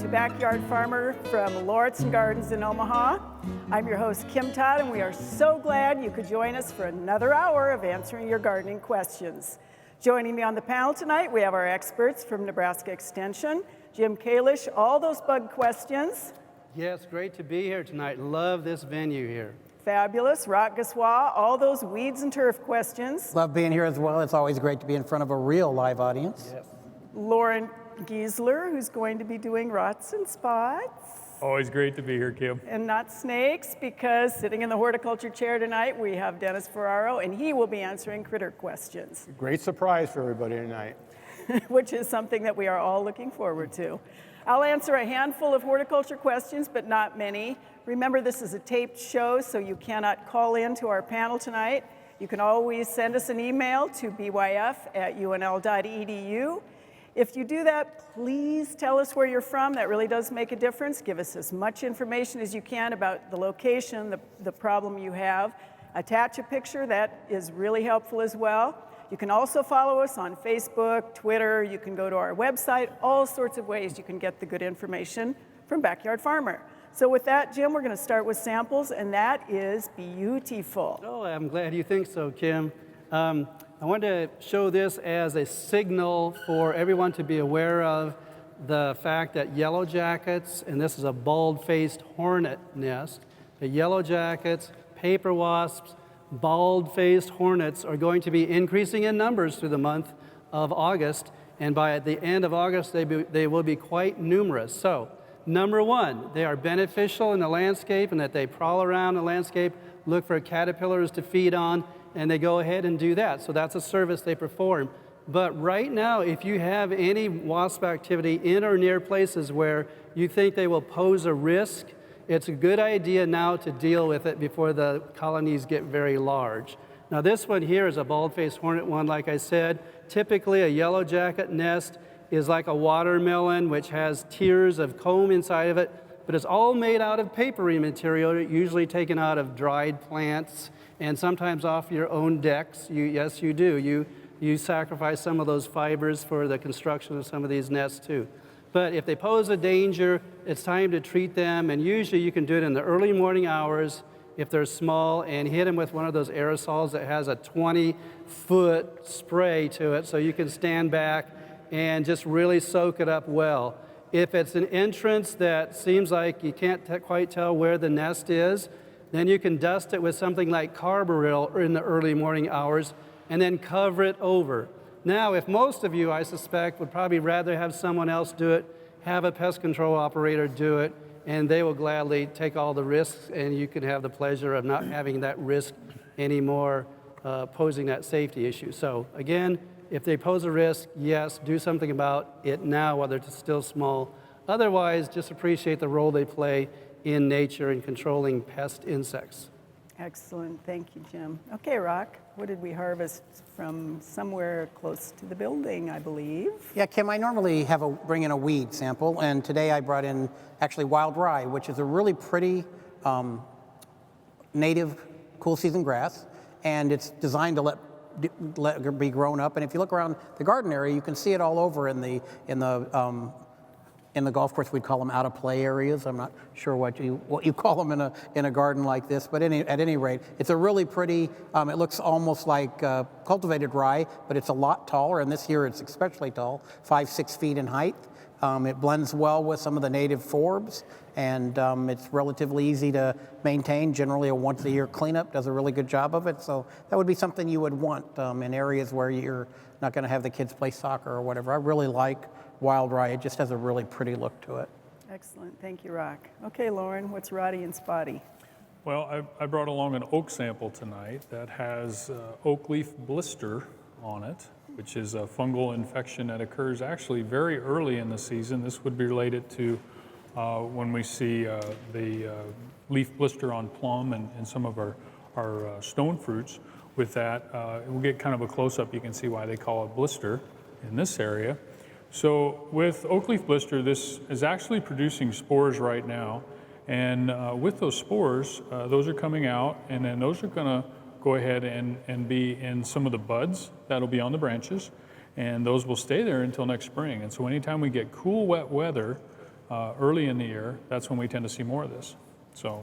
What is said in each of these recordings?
to Backyard Farmer from Lauritzen Gardens in Omaha. I'm your host, Kim Todd, and we are so glad you could join us for another hour of answering your gardening questions. Joining me on the panel tonight, we have our experts from Nebraska Extension, Jim Kalish, all those bug questions. Yes, great to be here tonight. Love this venue here. Fabulous, Rock Gaswa, all those weeds and turf questions. Love being here as well. It's always great to be in front of a real live audience. Yes. Lauren Giesler, who's going to be doing rots and spots. Always great to be here, Kim. And not snakes, because sitting in the horticulture chair tonight, we have Dennis Ferraro, and he will be answering critter questions. Great surprise for everybody tonight. Which is something that we are all looking forward to. I'll answer a handful of horticulture questions, but not many. Remember, this is a taped show, so you cannot call in to our panel tonight. You can always send us an email to byf@unl.edu. If you do that, please tell us where you're from. That really does make a difference. Give us as much information as you can about the location, the problem you have. Attach a picture. That is really helpful as well. You can also follow us on Facebook, Twitter. You can go to our website. All sorts of ways you can get the good information from Backyard Farmer. So with that, Jim, we're going to start with samples, and that is beautiful. Oh, I'm glad you think so, Kim. I wanted to show this as a signal for everyone to be aware of the fact that yellow jackets, and this is a bald-faced hornet nest, the yellow jackets, paper wasps, bald-faced hornets are going to be increasing in numbers through the month of August, and by the end of August, they will be quite numerous. So, number one, they are beneficial in the landscape and that they prowl around the landscape, look for caterpillars to feed on, and they go ahead and do that. So that's a service they perform. But right now, if you have any wasp activity in or near places where you think they will pose a risk, it's a good idea now to deal with it before the colonies get very large. Now this one here is a bald-faced hornet one, like I said. Typically a yellow jacket nest is like a watermelon, which has tiers of comb inside of it, but it's all made out of papery material, usually taken out of dried plants and sometimes off your own decks. Yes, you do. You sacrifice some of those fibers for the construction of some of these nests too. But if they pose a danger, it's time to treat them, and usually you can do it in the early morning hours if they're small, and hit them with one of those aerosols that has a 20-foot spray to it, so you can stand back and just really soak it up well. If it's an entrance that seems like you can't quite tell where the nest is, then you can dust it with something like carbaryl in the early morning hours and then cover it over. Now, if most of you, I suspect, would probably rather have someone else do it, have a pest control operator do it, and they will gladly take all the risks, and you can have the pleasure of not having that risk anymore, posing that safety issue. So again, if they pose a risk, yes, do something about it now, whether it's still small. Otherwise, just appreciate the role they play in nature in controlling pest insects. Excellent, thank you, Jim. Okay, Rock, what did we harvest from somewhere close to the building, I believe? Yeah, Kim, I normally bring in a weed sample, and today I brought in actually wild rye, which is a really pretty native cool season grass, and it's designed to let it be grown up. And if you look around the garden area, you can see it all over in the golf course. We'd call them out of play areas. I'm not sure what you call them in a garden like this, but at any rate, it's a really pretty. It looks almost like cultivated rye, but it's a lot taller. And this year it's especially tall, 5-6 feet in height. It blends well with some of the native forbs, and it's relatively easy to maintain. Generally, a once-a-year cleanup does a really good job of it. So that would be something you would want in areas where you're not going to have the kids play soccer or whatever. I really like wild rye. It just has a really pretty look to it. Excellent, thank you, Rock. Okay, Lauren, what's rotty and spotty? Well, I brought along an oak sample tonight that has oak leaf blister on it, which is a fungal infection that occurs actually very early in the season. This would be related to when we see the leaf blister on plum and some of our stone fruits. With that, we'll get kind of a close-up. You can see why they call it blister in this area. So with oak leaf blister, this is actually producing spores right now. And with those spores, those are coming out, and then those are going to go ahead and be in some of the buds that'll be on the branches, and those will stay there until next spring. And so anytime we get cool, wet weather, early in the year, that's when we tend to see more of this. So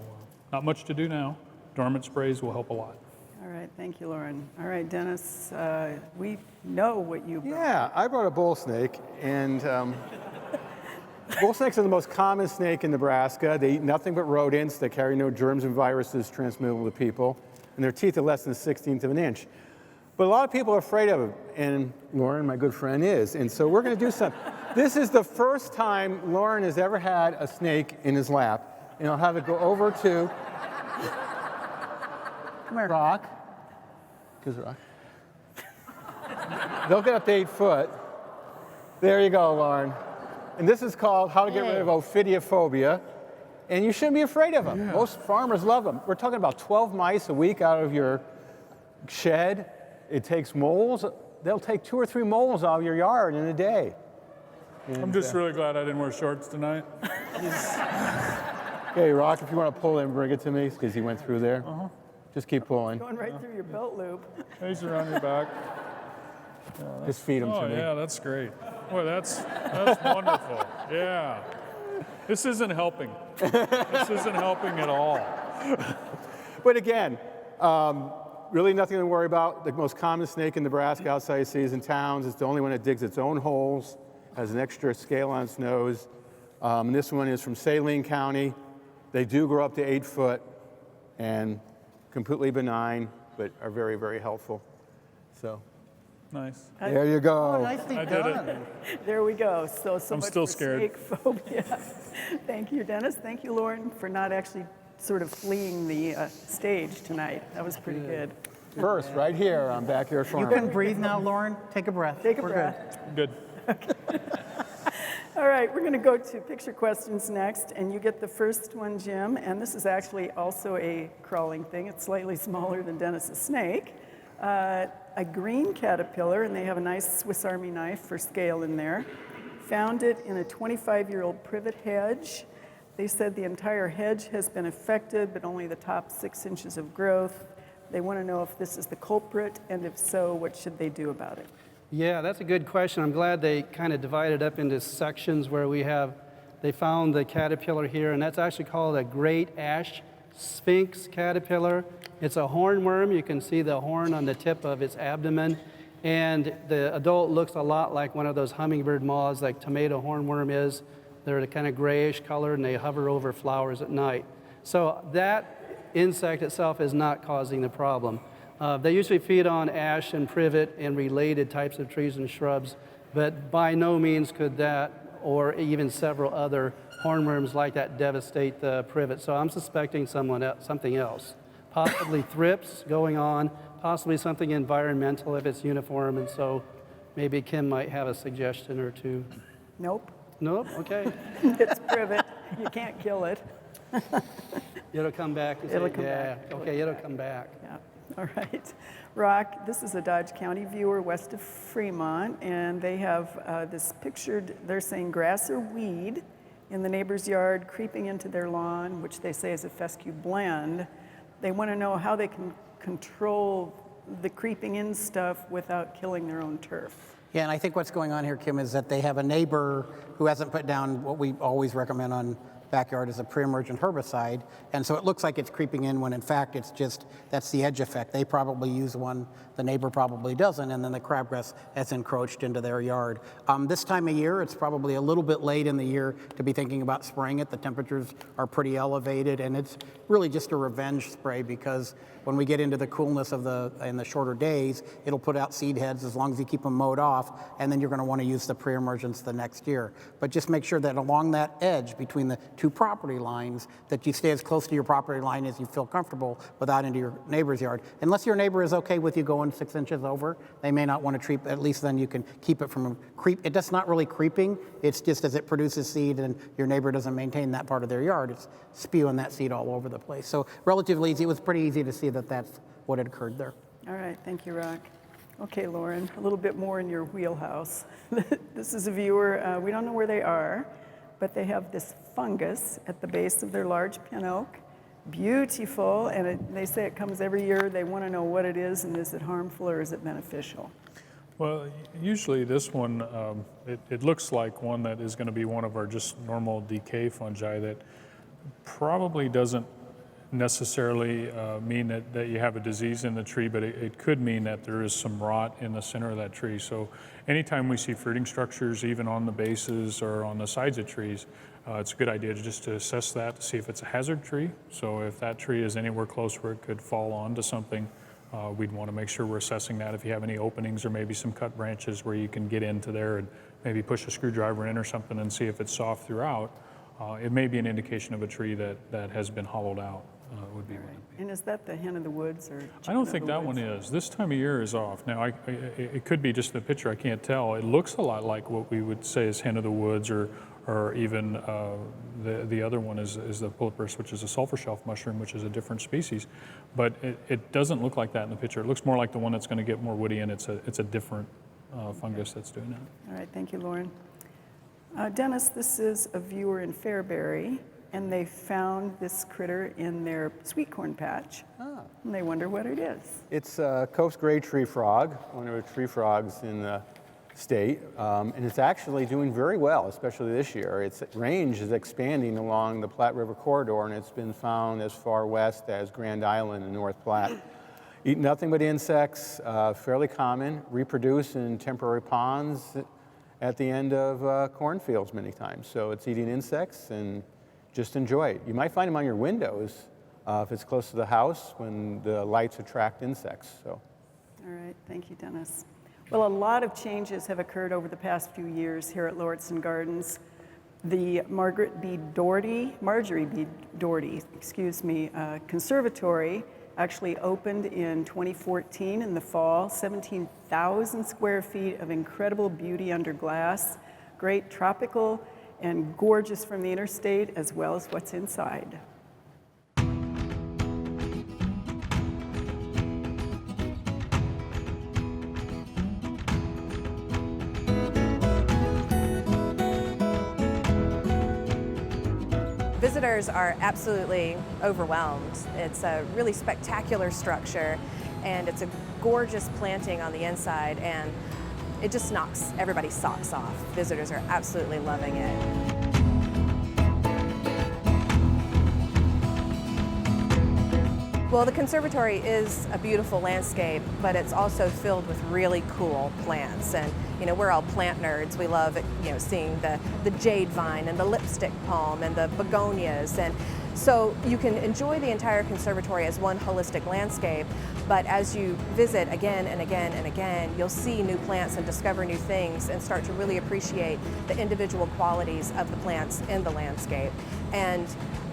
not much to do now. Dormant sprays will help a lot. All right, thank you, Lauren. All right, Dennis, we know what you brought. Yeah, I brought a bull snake, and bull snakes are the most common snake in Nebraska. They eat nothing but rodents. They carry no germs and viruses transmissible to people, and their teeth are less than a 16th of an inch. But a lot of people are afraid of them, and Lauren, my good friend, is. And so we're going to do something. This is the first time Lauren has ever had a snake in his lap, and I'll have it go over to Come here. Rock. Goes Rock. They'll get up to 8 foot. There you go, Lauren. And this is called How to Get Rid of Ophidiophobia. And you shouldn't be afraid of them. Yeah. Most farmers love them. We're talking about 12 mice a week out of your shed. It takes moles. They'll take 2 or 3 moles out of your yard in a day. And, I'm just really glad I didn't wear shorts tonight. Okay, Rock, if you want to pull him, bring it to me, because he went through there. Just keep pulling. Going right through your belt loop. He's around your back. Just feed him to Oh, me. yeah, that's great. Boy, that's wonderful. Yeah. This isn't helping. This isn't helping at all. But again, really nothing to worry about. The most common snake in Nebraska outside of cities and towns. It's the only one that digs its own holes, has an extra scale on its nose. This one is from Saline County. They do grow up to 8 foot and completely benign, but are very, very helpful. So Nice. there you go. Oh, nicely I did done. it. There we go. So I'm much still for scared. snake phobia. Thank you, Dennis. Thank you, Lauren, for not actually sort of fleeing the stage tonight. That was pretty good. First, right here on Backyard You Farm. can breathe now, Lauren. Take a breath. Take a We're breath. Good. All right, we're going to go to picture questions next, and you get the first one, Jim. And this is actually also a crawling thing. It's slightly smaller than Dennis's snake. A green caterpillar, and they have a nice Swiss Army knife for scale in there. Found it in a 25-year-old privet hedge. They said the entire hedge has been affected, but only the top 6 inches of growth. They want to know if this is the culprit, and if so, what should they do about it? Yeah, that's a good question. I'm glad they kind of divided up into sections where they found the caterpillar here, and that's actually called a great ash sphinx caterpillar. It's a hornworm. You can see the horn on the tip of its abdomen, and the adult looks a lot like one of those hummingbird moths like tomato hornworm is. They're the kind of grayish color, and they hover over flowers at night. So that insect itself is not causing the problem. They usually feed on ash and privet and related types of trees and shrubs, but by no means could that or even several other hornworms like that devastate the privet. So I'm suspecting something else. Possibly thrips going on, possibly something environmental if it's uniform, and so maybe Kim might have a suggestion or two. Nope. Nope, okay. It's privet. You can't kill it. It'll come back. It'll come yeah. back. Okay, it'll come back. Yeah. All right. Rock, this is a Dodge County viewer west of Fremont, and they have this pictured, they're saying grass or weed in the neighbor's yard creeping into their lawn, which they say is a fescue blend. They want to know how they can control the creeping in stuff without killing their own turf. Yeah, and I think what's going on here, Kim, is that they have a neighbor who hasn't put down what we always recommend on backyard as a pre-emergent herbicide, and so it looks like it's creeping in when in fact it's just, that's the edge effect. They probably use one, the neighbor probably doesn't, and then the crabgrass has encroached into their yard. This time of year, it's probably a little bit late in the year to be thinking about spraying it. The temperatures are pretty elevated, and it's really just a revenge spray because when we get into the coolness of in the shorter days, it'll put out seed heads as long as you keep them mowed off, and then you're going to want to use the pre-emergence the next year. But just make sure that along that edge between the 2 property lines, that you stay as close to your property line as you feel comfortable without into your neighbor's yard. Unless your neighbor is okay with you going 6 inches over, they may not want to treat, at least then you can keep it from creep. It does not really creeping, it's just as it produces seed and your neighbor doesn't maintain that part of their yard, it's spewing that seed all over the place. So relatively easy, it was pretty easy to see that that's what had occurred there. All right, thank you, Rock. Okay, Lauren, a little bit more in your wheelhouse. This is a viewer, we don't know where they are, but they have this fungus at the base of their large pin oak. Beautiful, and they say it comes every year. They want to know what it is, and is it harmful or is it beneficial? Well, usually this one, it looks like one that is going to be one of our just normal decay fungi that probably doesn't necessarily mean that you have a disease in the tree, but it could mean that there is some rot in the center of that tree. So anytime we see fruiting structures, even on the bases or on the sides of trees, it's a good idea to assess that to see if it's a hazard tree. So if that tree is anywhere close where it could fall onto something, we'd want to make sure we're assessing that. If you have any openings or maybe some cut branches where you can get into there and maybe push a screwdriver in or something and see if it's soft throughout, it may be an indication of a tree that has been hollowed out. Would be one. And is that the hen of the woods or? I don't think that one is. This time of year is off. Now, it could be just the picture. I can't tell. It looks a lot like what we would say is hen of the woods, or even the other one is the pulipris, which is a sulfur shelf mushroom, which is a different species. But it doesn't look like that in the picture. It looks more like the one that's going to get more woody, and it's a different fungus that's doing that. All right, thank you, Lauren. Dennis, this is a viewer in Fairbury, and they found this critter in their sweet corn patch, and they wonder what it is. It's a Coast gray tree frog, one of the tree frogs in the state, and it's actually doing very well, especially this year. Its range is expanding along the Platte River corridor, and it's been found as far west as Grand Island in North Platte. Eat nothing but insects, fairly common, reproduce in temporary ponds at the end of cornfields many times. So it's eating insects, and just enjoy it. You might find them on your windows if it's close to the house when the lights attract insects. So. All right, thank you, Dennis. Well, a lot of changes have occurred over the past few years here at Lauritzen Gardens. The Marjorie B. Doherty, Conservatory actually opened in 2014 in the fall, 17,000 square feet of incredible beauty under glass, great tropical and gorgeous from the interstate as well as what's inside. Visitors are absolutely overwhelmed. It's a really spectacular structure, and it's a gorgeous planting on the inside, and it just knocks everybody's socks off. Visitors are absolutely loving it. Well, the conservatory is a beautiful landscape, but it's also filled with really cool plants. And we're all plant nerds. We love seeing the jade vine and the lipstick palm and the begonias. And so you can enjoy the entire conservatory as one holistic landscape, but as you visit again and again and again, you'll see new plants and discover new things and start to really appreciate the individual qualities of the plants in the landscape. And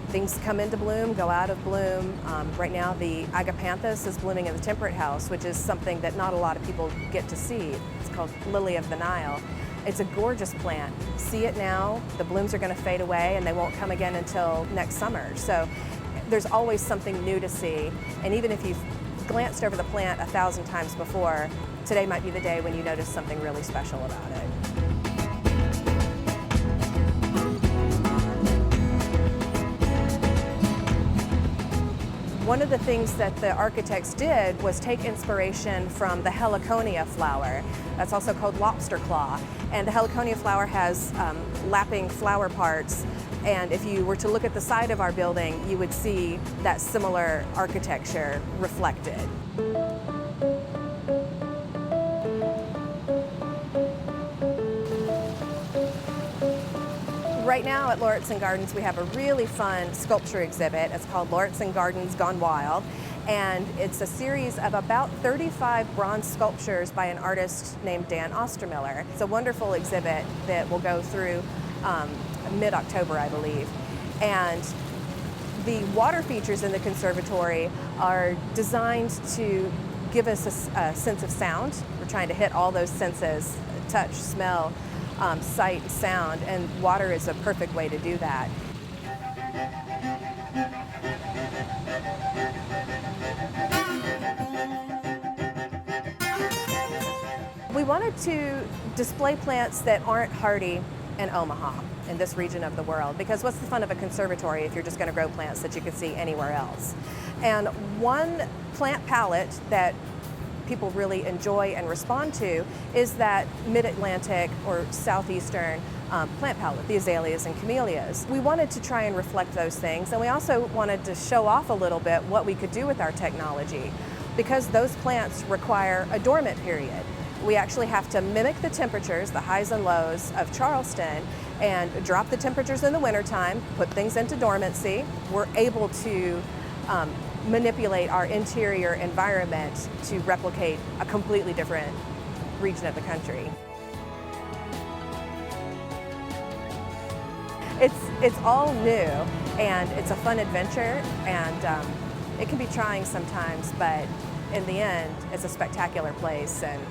things come into bloom, go out of bloom. Right now the agapanthus is blooming in the temperate house, which is something that not a lot of people get to see. It's called lily of the Nile. It's a gorgeous plant. See it now, the blooms are going to fade away and they won't come again until next summer. So there's always something new to see. And even if you've glanced over the plant 1,000 times before, today might be the day when you notice something really special about it. One of the things that the architects did was take inspiration from the heliconia flower. That's also called lobster claw. And the heliconia flower has lapping flower parts. And if you were to look at the side of our building, you would see that similar architecture reflected. Right now at Lauritzen Gardens, we have a really fun sculpture exhibit. It's called Lauritzen Gardens Gone Wild, and it's a series of about 35 bronze sculptures by an artist named Dan Ostermiller. It's a wonderful exhibit that will go through mid-October, I believe. And the water features in the conservatory are designed to give us a sense of sound. We're trying to hit all those senses, touch, smell, sight, sound, and water is a perfect way to do that. We wanted to display plants that aren't hardy in Omaha, in this region of the world, because what's the fun of a conservatory if you're just going to grow plants that you can see anywhere else? And one plant palette that people really enjoy and respond to is that mid-Atlantic or southeastern plant palette, the azaleas and camellias. We wanted to try and reflect those things, and we also wanted to show off a little bit what we could do with our technology. Because those plants require a dormant period, we actually have to mimic the temperatures, the highs and lows of Charleston, and drop the temperatures in the wintertime, put things into dormancy. We're able to manipulate our interior environment to replicate a completely different region of the country. It's all new, and it's a fun adventure, and it can be trying sometimes, but in the end, it's a spectacular place, and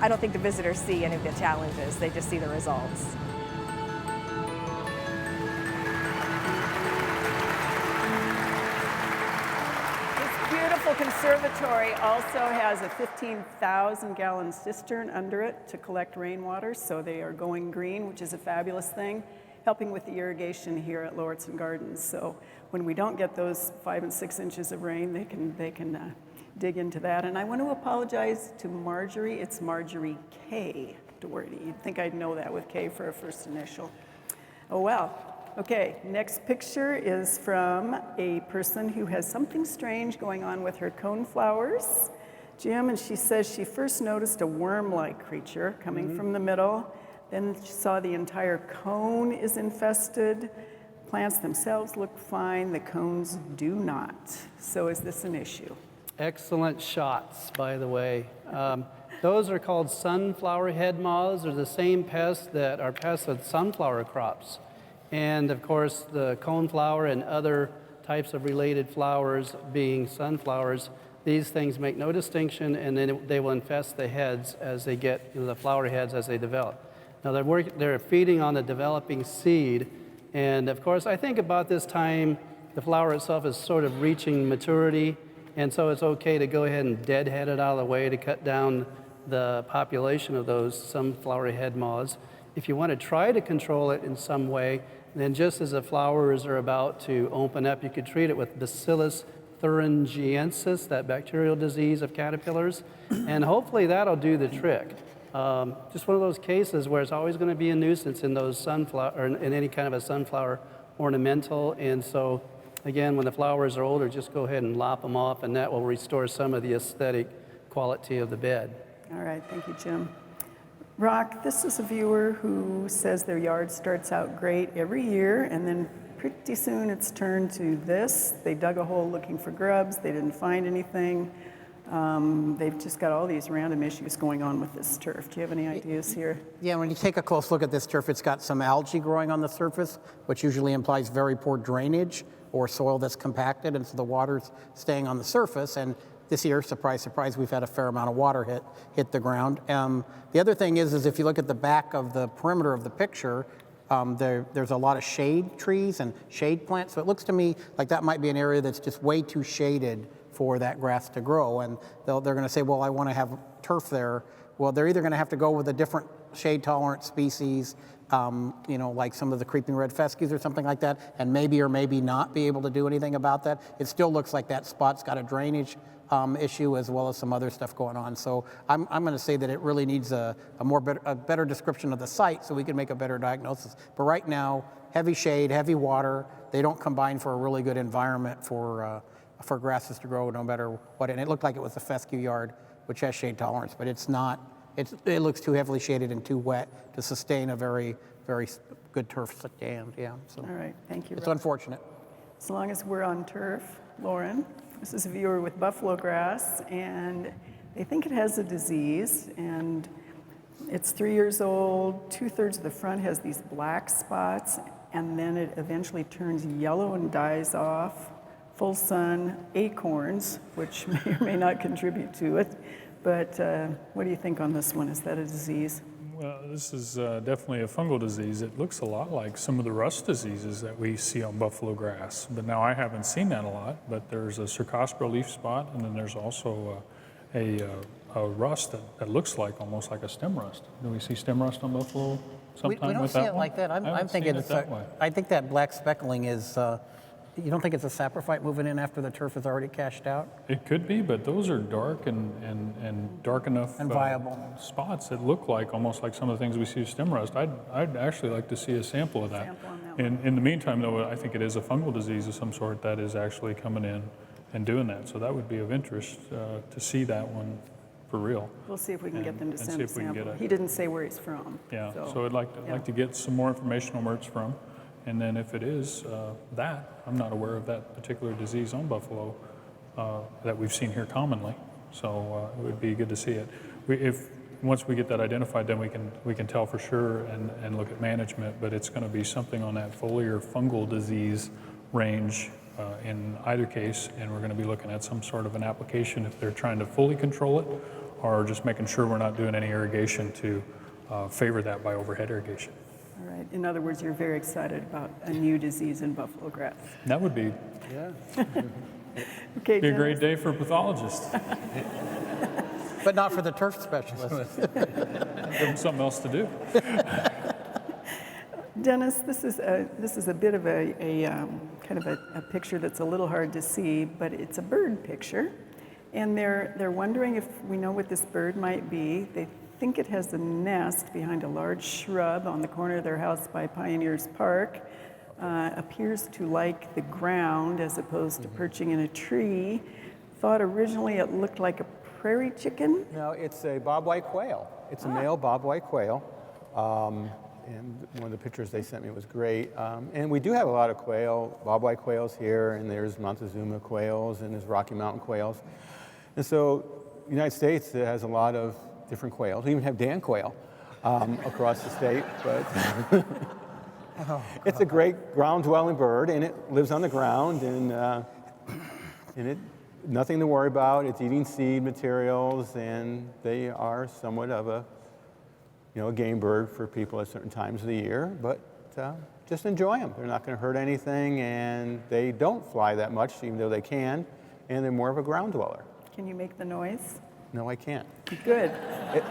I don't think the visitors see any of the challenges, they just see the results. This beautiful conservatory also has a 15,000-gallon cistern under it to collect rainwater, so they are going green, which is a fabulous thing, helping with the irrigation here at Lauritzen Gardens. So when we don't get those 5 and 6 inches of rain, they can dig into that. And I want to apologize to Marjorie. It's Marjorie K. Doherty. You'd think I'd know that with K for a first initial. Oh well. Okay, next picture is from a person who has something strange going on with her coneflowers, Jim, and she says she first noticed a worm-like creature coming from the middle. Then she saw the entire cone is infested. Plants themselves look fine, the cones do not. So is this an issue? Excellent shots, by the way. Those are called sunflower head moths. They're the same pests that are pests with sunflower crops. And of course, the coneflower and other types of related flowers being sunflowers, these things make no distinction, and then they will infest the heads as they get, the flower heads as they develop. Now they're feeding on the developing seed, and of course I think about this time the flower itself is sort of reaching maturity, and so it's okay to go ahead and deadhead it out of the way to cut down the population of those sunflower head moths. If you want to try to control it in some way, then just as the flowers are about to open up, you could treat it with Bacillus thuringiensis, that bacterial disease of caterpillars, and hopefully that'll do the trick. Just one of those cases where it's always going to be a nuisance in those sunflower, or in any kind of a sunflower ornamental. And so, again, when the flowers are older, just go ahead and lop them off, and that will restore some of the aesthetic quality of the bed. All right, thank you, Jim. Rock, this is a viewer who says their yard starts out great every year, and then pretty soon it's turned to this. They dug a hole looking for grubs, they didn't find anything. They've just got all these random issues going on with this turf. Do you have any ideas here? Yeah, when you take a close look at this turf, it's got some algae growing on the surface, which usually implies very poor drainage or soil that's compacted, and so the water's staying on the surface. And this year, surprise, surprise, we've had a fair amount of water hit the ground. The other thing is if you look at the back of the perimeter of the picture, there's a lot of shade trees and shade plants. So it looks to me like that might be an area that's just way too shaded for that grass to grow. And they're going to say, well, I want to have turf there. Well, they're either going to have to go with a different shade-tolerant species, like some of the creeping red fescues or something like that, and maybe or maybe not be able to do anything about that. It still looks like that spot's got a drainage issue as well as some other stuff going on. So I'm going to say that it really needs a better description of the site so we can make a better diagnosis. But right now, heavy shade, heavy water, they don't combine for a really good environment for grasses to grow no matter what. And it looked like it was a fescue yard, which has shade tolerance, but it's not. It looks too heavily shaded and too wet to sustain a very, very good turf stand. Yeah. So All right, thank you. it's Rob. unfortunate. As long as we're on turf, Lauren, this is a viewer with buffalo grass, and they think it has a disease, and it's 3 years old. 2/3 of the front has these black spots, and then it eventually turns yellow and dies off. Full sun acorns, which may or may not contribute to it. But what do you think on this one? Is that a disease? Well, this is definitely a fungal disease. It looks a lot like some of the rust diseases that we see on buffalo grass. But now I haven't seen that a lot, but there's a cercospora leaf spot, and then there's also a rust that looks like almost like a stem rust. Do we see stem rust on buffalo sometime We don't with see that it one? like that. I'm thinking it that way. I think that black speckling is You don't think it's a saprophyte moving in after the turf is already cashed out? It could be, but those are dark and dark enough And viable. spots that look like almost like some of the things we see with stem rust. I'd actually like to see a sample of that. Sample on that one. In the meantime, though, I think it is a fungal disease of some sort that is actually coming in and doing that. So that would be of interest to see that one for real. We'll see if we can get them to and send see a if we can get sample. it. He didn't say where he's from. Yeah, so I'd like to get some more information on where it's from. And then if it is that, I'm not aware of that particular disease on buffalo that we've seen here commonly. So it would be good to see it. Once we get that identified, then we can tell for sure and look at management. But it's going to be something on that foliar fungal disease range in either case, and we're going to be looking at some sort of an application if they're trying to fully control it, or just making sure we're not doing any irrigation to favor that by overhead irrigation. All right. In other words, you're very excited about a new disease in buffalo grass. That would be Okay, a Dennis, great day for a pathologist. But not for the turf specialist. Give them something else to do. Dennis, this is a bit of a kind of a picture that's a little hard to see, but it's a bird picture, and they're wondering if we know what this bird might be. They think it has a nest behind a large shrub on the corner of their house by Pioneers Park. Appears to like the ground as opposed to perching in a tree. Thought originally it looked like a prairie chicken. No, it's a bobwhite quail. It's a male bobwhite quail. And one of the pictures they sent me was great. And we do have a lot of quail, bobwhite quails here, and there's Montezuma quails, and there's Rocky Mountain quails. And so the United States has a lot of different quails. We even have Dan quail across the state. But it's a great ground-dwelling bird, and it lives on the ground, and it nothing to worry about. It's eating seed materials, and they are somewhat of a game bird for people at certain times of the year, but just enjoy them. They're not going to hurt anything, and they don't fly that much, even though they can, and they're more of a ground dweller. Can you make the noise? No, I can't. Good.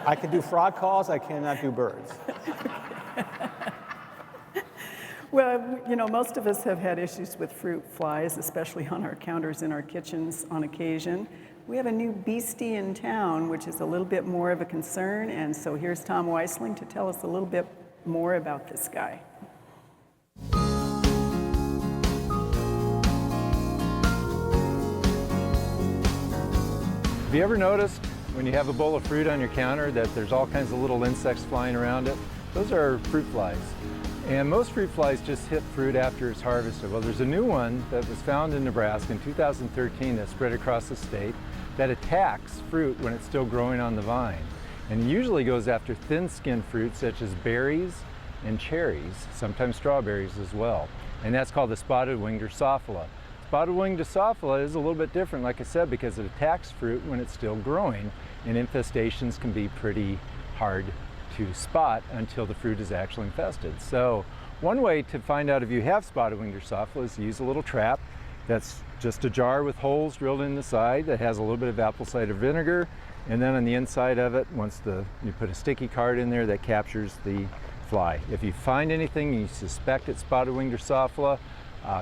I can do frog calls, I cannot do birds. Well, most of us have had issues with fruit flies, especially on our counters in our kitchens on occasion. We have a new beastie in town, which is a little bit more of a concern, and so here's Tom Weisling to tell us a little bit more about this guy. Have you ever noticed when you have a bowl of fruit on your counter that there's all kinds of little insects flying around it? Those are fruit flies. And most fruit flies just hit fruit after it's harvested. Well, there's a new one that was found in Nebraska in 2013 that spread across the state that attacks fruit when it's still growing on the vine. And usually goes after thin-skinned fruit such as berries and cherries, sometimes strawberries as well. And that's called the spotted-winged drosophila. Spotted-winged drosophila is a little bit different, like I said, because it attacks fruit when it's still growing, and infestations can be pretty hard to spot until the fruit is actually infested. So one way to find out if you have spotted-winged drosophila is to use a little trap that's just a jar with holes drilled in the side that has a little bit of apple cider vinegar, and then on the inside of it, you put a sticky card in there that captures the fly. If you find anything you suspect it's spotted-winged drosophila,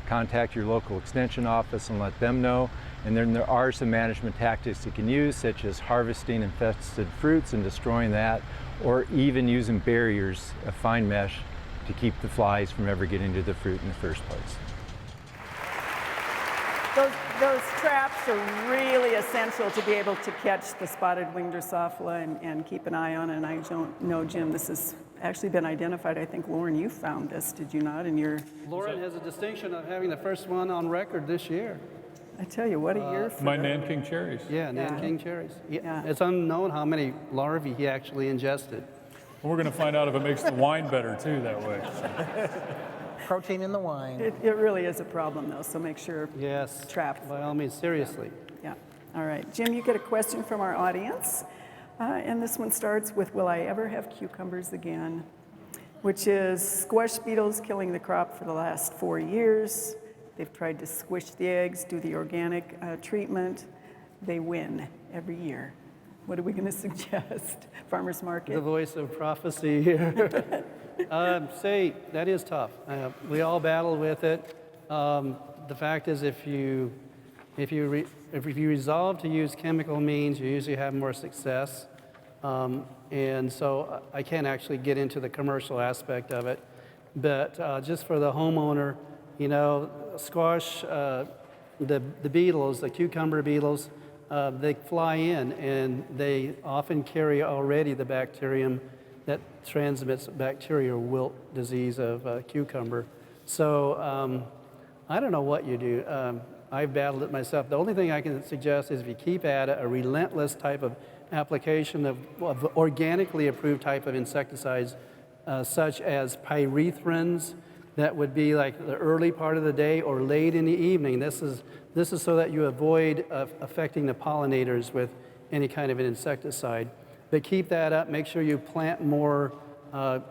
contact your local extension office and let them know. And then there are some management tactics you can use, such as harvesting infested fruits and destroying that, or even using barriers of fine mesh to keep the flies from ever getting to the fruit in the first place. Those traps are really essential to be able to catch the spotted-winged drosophila and keep an eye on it. And I don't know, Jim, this has actually been identified. I think, Lauren, you found this, did you not? Lauren has a distinction of having the first one on record this year. I tell you, what a year for My Nanking cherries. Yeah, Nanking cherries. Yeah. It's unknown how many larvae he actually ingested. We're going to find out if it makes the wine better, too, that way. Protein in the wine. It really is a problem, though, so make sure Yes, trap. by all means, seriously. Yeah. All right. Jim, you get a question from our audience. And this one starts with, will I ever have cucumbers again? Which is squash beetles killing the crop for the last 4 years. They've tried to squish the eggs, do the organic treatment. They win every year. What are we going to suggest? Farmers market? The voice of prophecy here. Say, that is tough. We all battle with it. the fact is, if you resolve to use chemical means, you usually have more success. And so I can't actually get into the commercial aspect of it. But just for the homeowner, you know, squash, the beetles, the cucumber beetles, they fly in and they often carry already the bacterium that transmits bacterial wilt disease of cucumber. So I don't know what you do. I've battled it myself. The only thing I can suggest is if you keep at it, a relentless type of application of organically approved type of insecticides, such as pyrethrins, that would be like the early part of the day or late in the evening. This is so that you avoid affecting the pollinators with any kind of an insecticide. But keep that up. Make sure you plant more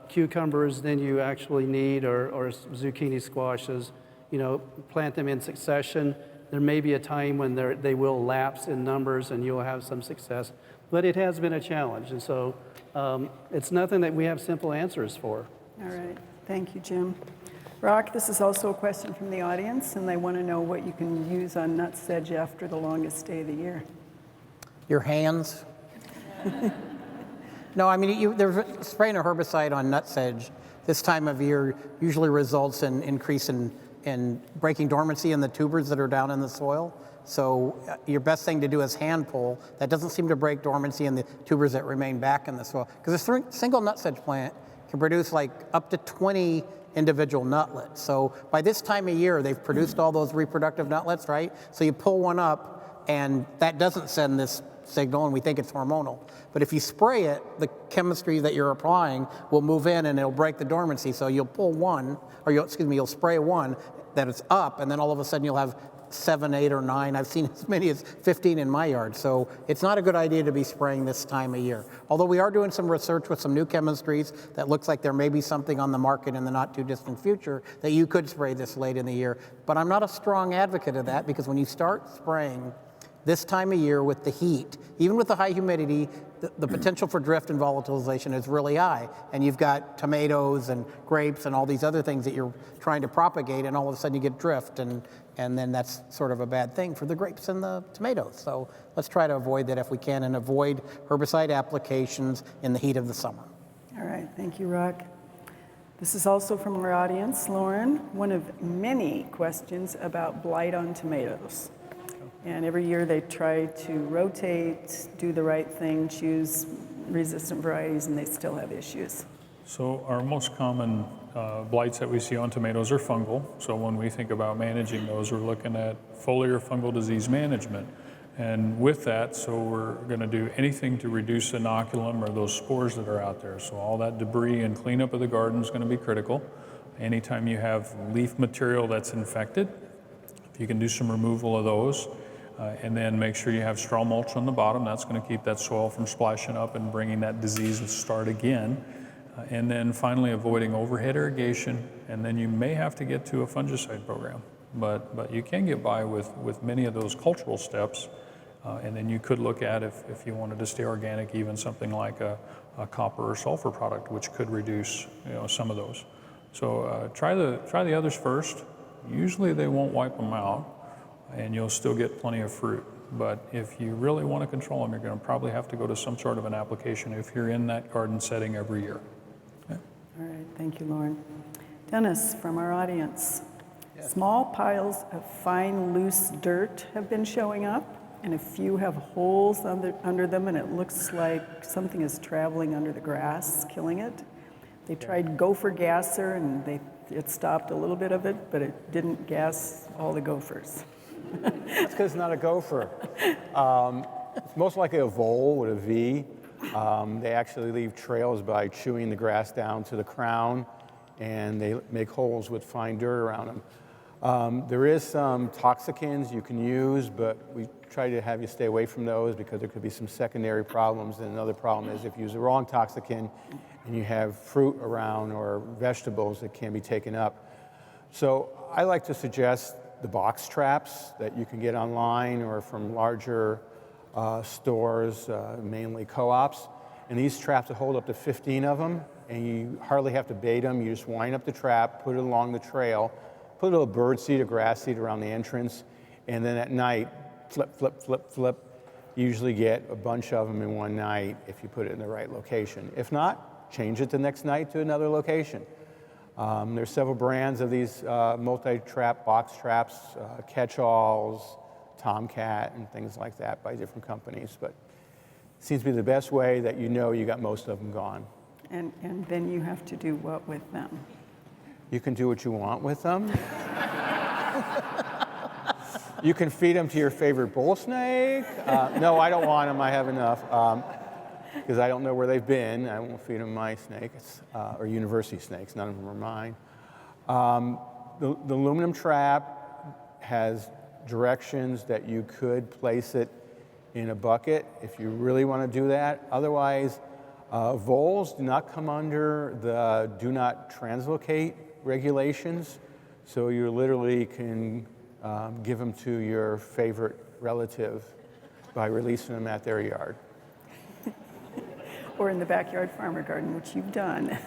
cucumbers than you actually need, or zucchini squashes. You know, plant them in succession. There may be a time when they will lapse in numbers and you'll have some success. But it has been a challenge, and so it's nothing that we have simple answers for. All right, thank you, Jim. Rock, this is also a question from the audience, and they want to know what you can use on nutsedge after the longest day of the year. Your hands. No, I mean, spraying a herbicide on nutsedge this time of year usually results in increase in breaking dormancy in the tubers that are down in the soil. So your best thing to do is hand pull. That doesn't seem to break dormancy in the tubers that remain back in the soil. Because a single nutsedge plant can produce like up to 20 individual nutlets. So by this time of year, they've produced all those reproductive nutlets, right? So you pull one up, and that doesn't send this signal, and we think it's hormonal. But if you spray it, the chemistry that you're applying will move in and it'll break the dormancy. So you'll pull one, or you'll spray one that it's up, and then all of a sudden you'll have 7, 8, or 9. I've seen as many as 15 in my yard. So it's not a good idea to be spraying this time of year. Although we are doing some research with some new chemistries that looks like there may be something on the market in the not too distant future that you could spray this late in the year. But I'm not a strong advocate of that, because when you start spraying this time of year with the heat, even with the high humidity, the potential for drift and volatilization is really high. And you've got tomatoes and grapes and all these other things that you're trying to propagate, and all of a sudden you get drift, and then that's sort of a bad thing for the grapes and the tomatoes. So let's try to avoid that if we can, and avoid herbicide applications in the heat of the summer. All right, thank you, Rock. This is also from our audience, Lauren. One of many questions about blight on tomatoes. And every year they try to rotate, do the right thing, choose resistant varieties, and they still have issues. So our most common blights that we see on tomatoes are fungal. So when we think about managing those, we're looking at foliar fungal disease management. And with that, so we're going to do anything to reduce inoculum or those spores that are out there. So all that debris and cleanup of the garden is going to be critical. Anytime you have leaf material that's infected, you can do some removal of those. And then make sure you have straw mulch on the bottom. That's going to keep that soil from splashing up and bringing that disease to start again. And then finally avoiding overhead irrigation. And then you may have to get to a fungicide program. But you can get by with many of those cultural steps. And then you could look at, if you wanted to stay organic, even something like a copper or sulfur product, which could reduce some of those. So try the others first. Usually they won't wipe them out, and you'll still get plenty of fruit. But if you really want to control them, you're going to probably have to go to some sort of an application if you're in that garden setting every year. Okay? All right, thank you, Lauren. Dennis, from our audience. Yes. Small piles of fine, loose dirt have been showing up, and a few have holes under them, and it looks like something is traveling under the grass, killing it. They tried gopher gasser, and it stopped a little bit of it, but it didn't gas all the gophers. That's because it's not a gopher. It's most likely a vole with a V. They actually leave trails by chewing the grass down to the crown, and they make holes with fine dirt around them. There is some toxicants you can use, but we try to have you stay away from those because there could be some secondary problems. And another problem is if you use the wrong toxicant and you have fruit around or vegetables that can be taken up. So I like to suggest the box traps that you can get online or from larger stores, mainly co-ops. And these traps will hold up to 15 of them, and you hardly have to bait them. You just wind up the trap, put it along the trail, put a little bird seed or grass seed around the entrance, and then at night, flip, flip, flip, flip. You usually get a bunch of them in one night if you put it in the right location. If not, change it the next night to another location. There's several brands of these multi-trap box traps, catch-alls, Tomcat, and things like that by different companies. But it seems to be the best way that you know you got most of them gone. And then you have to do what with them? You can do what you want with them. You can feed them to your favorite bull snake. No, I don't want them. I have enough. Because I don't know where they've been. I won't feed them my snakes, or university snakes. None of them are mine. The aluminum trap has directions that you could place it in a bucket if you really want to do that. Otherwise, voles do not come under the do not translocate regulations. So you literally can give them to your favorite relative by releasing them at their yard. Or in the backyard farmer garden, which you've done.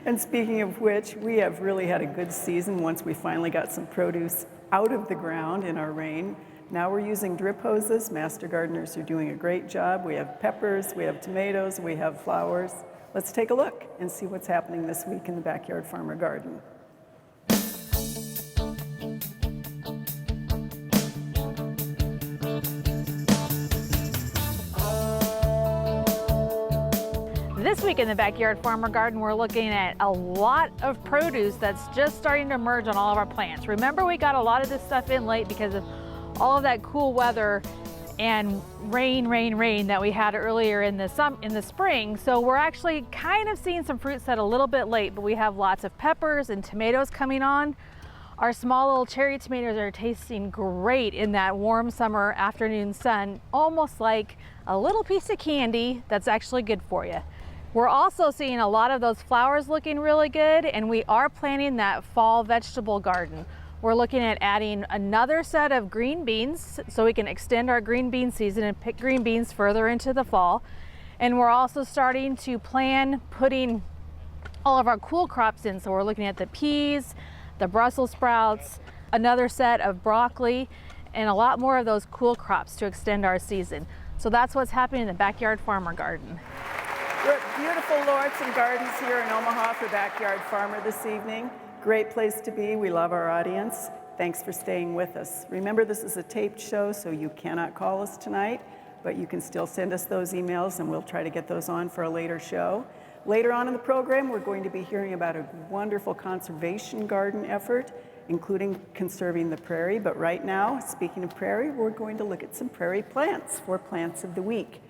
And speaking of which, we have really had a good season once we finally got some produce out of the ground in our rain. Now we're using drip hoses. Master gardeners are doing a great job. We have peppers, we have tomatoes, we have flowers. Let's take a look and see what's happening this week in the backyard farmer garden. This week in the Backyard Farmer Garden, we're looking at a lot of produce that's just starting to emerge on all of our plants. Remember, we got a lot of this stuff in late because of all of that cool weather and rain that we had earlier in the spring. So we're actually kind of seeing some fruit set a little bit late, but we have lots of peppers and tomatoes coming on. Our small little cherry tomatoes are tasting great in that warm summer afternoon sun, almost like a little piece of candy that's actually good for you. We're also seeing a lot of those flowers looking really good, and we are planting that fall vegetable garden. We're looking at adding another set of green beans so we can extend our green bean season and pick green beans further into the fall. And we're also starting to plan putting all of our cool crops in. So we're looking at the peas, the Brussels sprouts, another set of broccoli, and a lot more of those cool crops to extend our season. So that's what's happening in the Backyard Farmer Garden. We're at beautiful Lauritzen Gardens here in Omaha for Backyard Farmer this evening. Great place to be. We love our audience. Thanks for staying with us. Remember, this is a taped show, so you cannot call us tonight, but you can still send us those emails and we'll try to get those on for a later show. Later on in the program, we're going to be hearing about a wonderful conservation garden effort, including conserving the prairie. But right now, speaking of prairie, we're going to look at some prairie plants for Plants of the Week.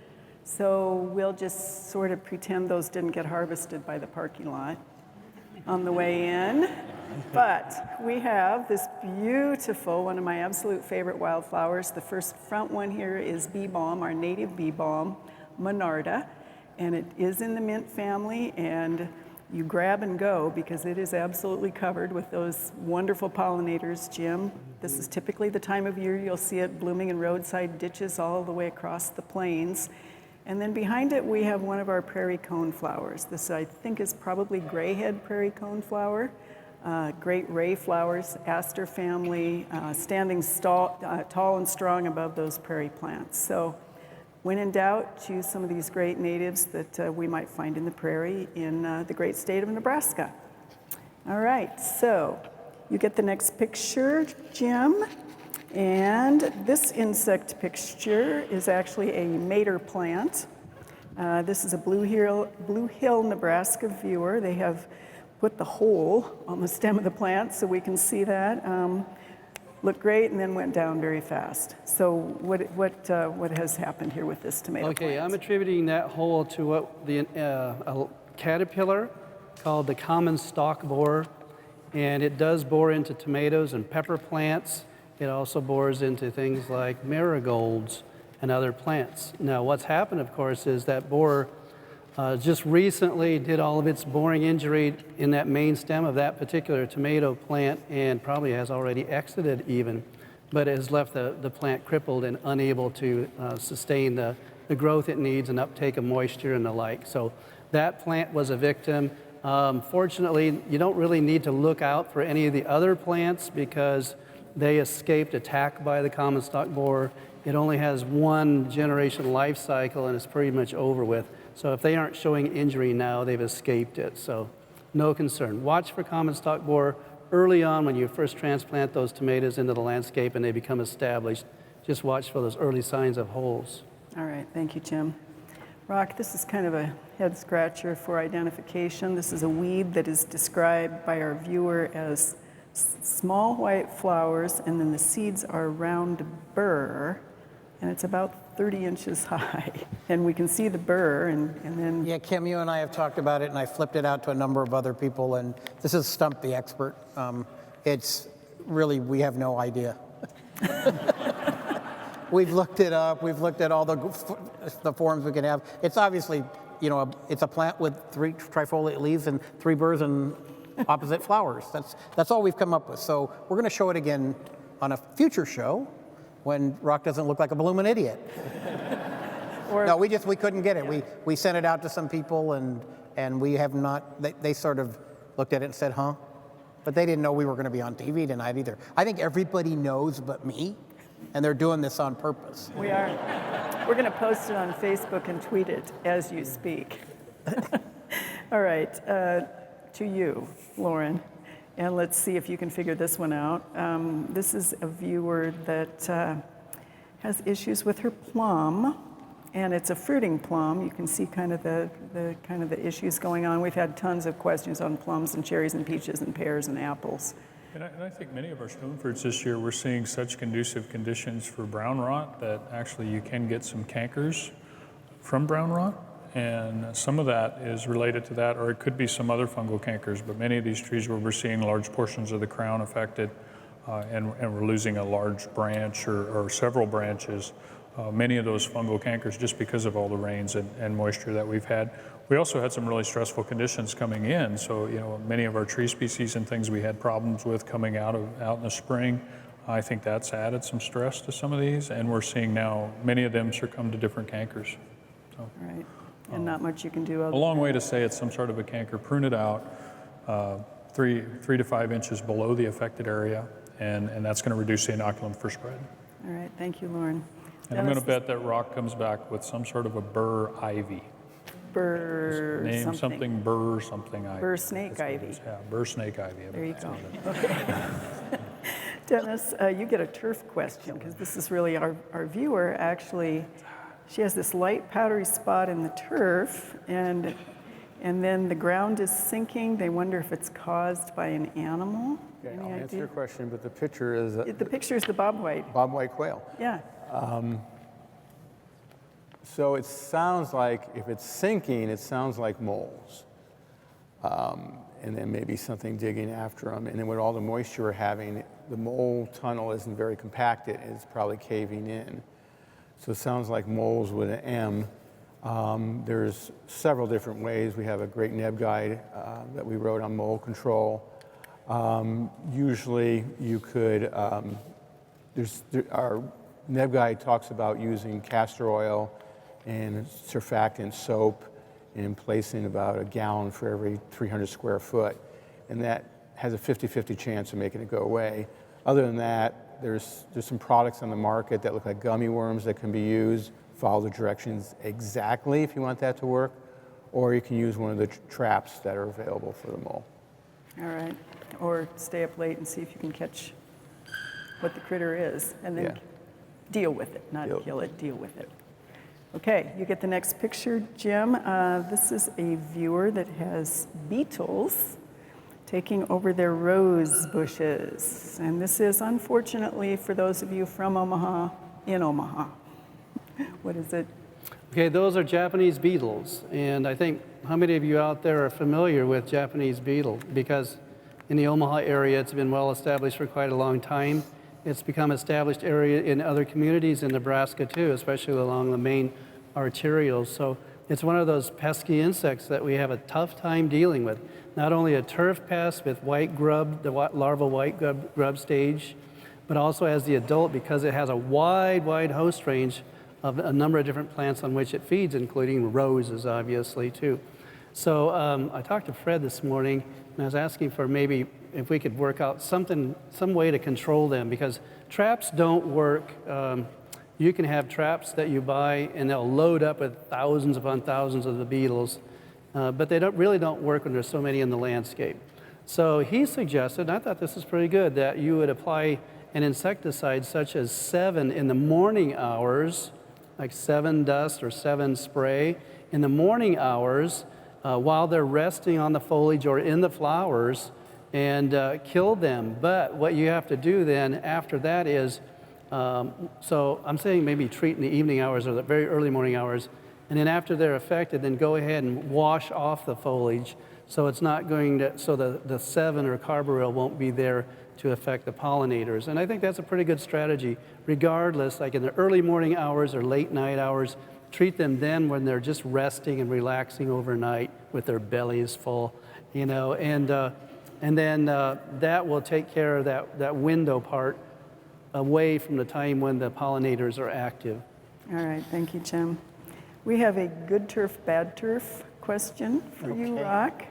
So we'll just sort of pretend those didn't get harvested by the parking lot on the way in. But we have this beautiful, one of my absolute favorite wildflowers. The first front one here is bee balm, our native bee balm, Monarda. And it is in the mint family, and you grab and go because it is absolutely covered with those wonderful pollinators, Jim. This is typically the time of year you'll see it blooming in roadside ditches all the way across the plains. And then behind it, we have one of our prairie coneflowers. This, I think, is probably grayhead prairie coneflower. Great ray flowers, aster family, standing tall and strong above those prairie plants. So when in doubt, choose some of these great natives that we might find in the prairie in the great state of Nebraska. All right, so you get the next picture, Jim. And this insect picture is actually a mater plant. This is a Blue Hill, Nebraska viewer. They have put the hole on the stem of the plant so we can see that. Looked great and then went down very fast. So what has happened here with this tomato plant? Okay, I'm attributing that hole to what a caterpillar called the common stalk borer, and it does bore into tomatoes and pepper plants. It also bores into things like marigolds and other plants. Now, what's happened, of course, is that borer just recently did all of its boring injury in that main stem of that particular tomato plant and probably has already exited even, but it has left the plant crippled and unable to sustain the growth it needs and uptake of moisture and the like. So that plant was a victim. Fortunately, you don't really need to look out for any of the other plants because they escaped attack by the common stalk borer. It only has one generation life cycle and it's pretty much over with. So if they aren't showing injury now, they've escaped it. So no concern. Watch for common stalk borer early on when you first transplant those tomatoes into the landscape and they become established. Just watch for those early signs of holes. All right, thank you, Jim. Rock, this is kind of a head scratcher for identification. This is a weed that is described by our viewer as small white flowers, and then the seeds are round burr, and it's about 30 inches high. And we can see the burr, and then... Yeah, Kim, you and I have talked about it, and I flipped it out to a number of other people, and this is Stump the expert. It's really, we have no idea. We've looked it up. We've looked at all the forms we can have. It's obviously, you know, it's a plant with 3 trifoliate leaves and 3 burrs and opposite flowers. That's all we've come up with. So we're going to show it again on a future show when Rock doesn't look like a blooming idiot. No, we couldn't get it. We sent it out to some people and we have not. They sort of looked at it and said, huh? But they didn't know we were going to be on TV tonight either. I think everybody knows but me. And they're doing this on purpose. We are. We're going to post it on Facebook and tweet it as you speak. All right, to you, Lauren. And let's see if you can figure this one out. This is a viewer that has issues with her plum, and it's a fruiting plum. You can see kind of the issues going on. We've had tons of questions on plums and cherries and peaches and pears and apples. And I think many of our stone fruits this year, we're seeing such conducive conditions for brown rot that actually you can get some cankers from brown rot. And some of that is related to that, or it could be some other fungal cankers. But many of these trees where we're seeing large portions of the crown affected and we're losing a large branch or several branches, many of those fungal cankers just because of all the rains and moisture that we've had. We also had some really stressful conditions coming in. So, you know, many of our tree species and things we had problems with coming out in the spring. I think that's added some stress to some of these. And we're seeing now many of them succumb to different cankers. So, right. And not much you can do other a long way to say it's some sort of a canker. Prune it out 3 to 5 inches below the affected area. And that's going to reduce the inoculum for spread. All right. Thank you, Lauren. And I'm going to bet that Rock comes back with some sort of a burr ivy. Burr Name something burr something ivy. Burr snake ivy. Yeah, burr snake ivy. There you go. Okay. Dennis, you get a turf question because this is really our viewer. Actually, she has this light powdery spot in the turf, and then the ground is sinking. They wonder if it's caused by an animal. Okay, Any I'll answer idea? your question, but the picture is The picture is the bobwhite. bobwhite quail. Yeah. So it sounds like, if it's sinking, it sounds like moles. And then maybe something digging after them. And then with all the moisture we're having, the mole tunnel isn't very compacted, and it's probably caving in. So it sounds like moles with an M. There's several different ways. We have a great neb guide that we wrote on mole control. Usually you could, our neb guide talks about using castor oil and surfactant soap and placing about a gallon for every 300 square foot. And that has a 50-50 chance of making it go away. Other than that, there's some products on the market that look like gummy worms that can be used. Follow the directions exactly if you want that to work. Or you can use one of the traps that are available for the mole. All right. Or stay up late and see if you can catch what the critter is, and then deal with it, not kill it, deal with it. Okay, you get the next picture, Jim. This is a viewer that has beetles taking over their rose bushes. And this is, unfortunately, for those of you from Omaha, in Omaha. What is it? Okay, those are Japanese beetles. And I think how many of you out there are familiar with Japanese beetle? Because in the Omaha area, it's been well established for quite a long time. It's become established area in other communities in Nebraska too, especially along the main arterials. So it's one of those pesky insects that we have a tough time dealing with. Not only a turf pest with white grub, the larval white grub stage, but also as the adult because it has a wide host range of a number of different plants on which it feeds, including roses, obviously, too. So I talked to Fred this morning, and I was asking for maybe if we could work out some way to control them, because traps don't work. You can have traps that you buy, and they'll load up with thousands upon thousands of the beetles, but they really don't work when there's so many in the landscape. So he suggested, and I thought this was pretty good, that you would apply an insecticide such as 7 in the morning hours, like 7 dust or 7 spray in the morning hours while they're resting on the foliage or in the flowers, and kill them. But what you have to do then after that is, so I'm saying maybe treat in the evening hours or the very early morning hours, and then after they're affected, then go ahead and wash off the foliage so it's not going to, so the 7 or carbaryl won't be there to affect the pollinators. And I think that's a pretty good strategy. Regardless, like in the early morning hours or late night hours, treat them then when they're just resting and relaxing overnight with their bellies full, you know, and then that will take care of that window part away from the time when the pollinators are active. All right, thank you, Jim. We have a good turf, bad turf question for you, Rock.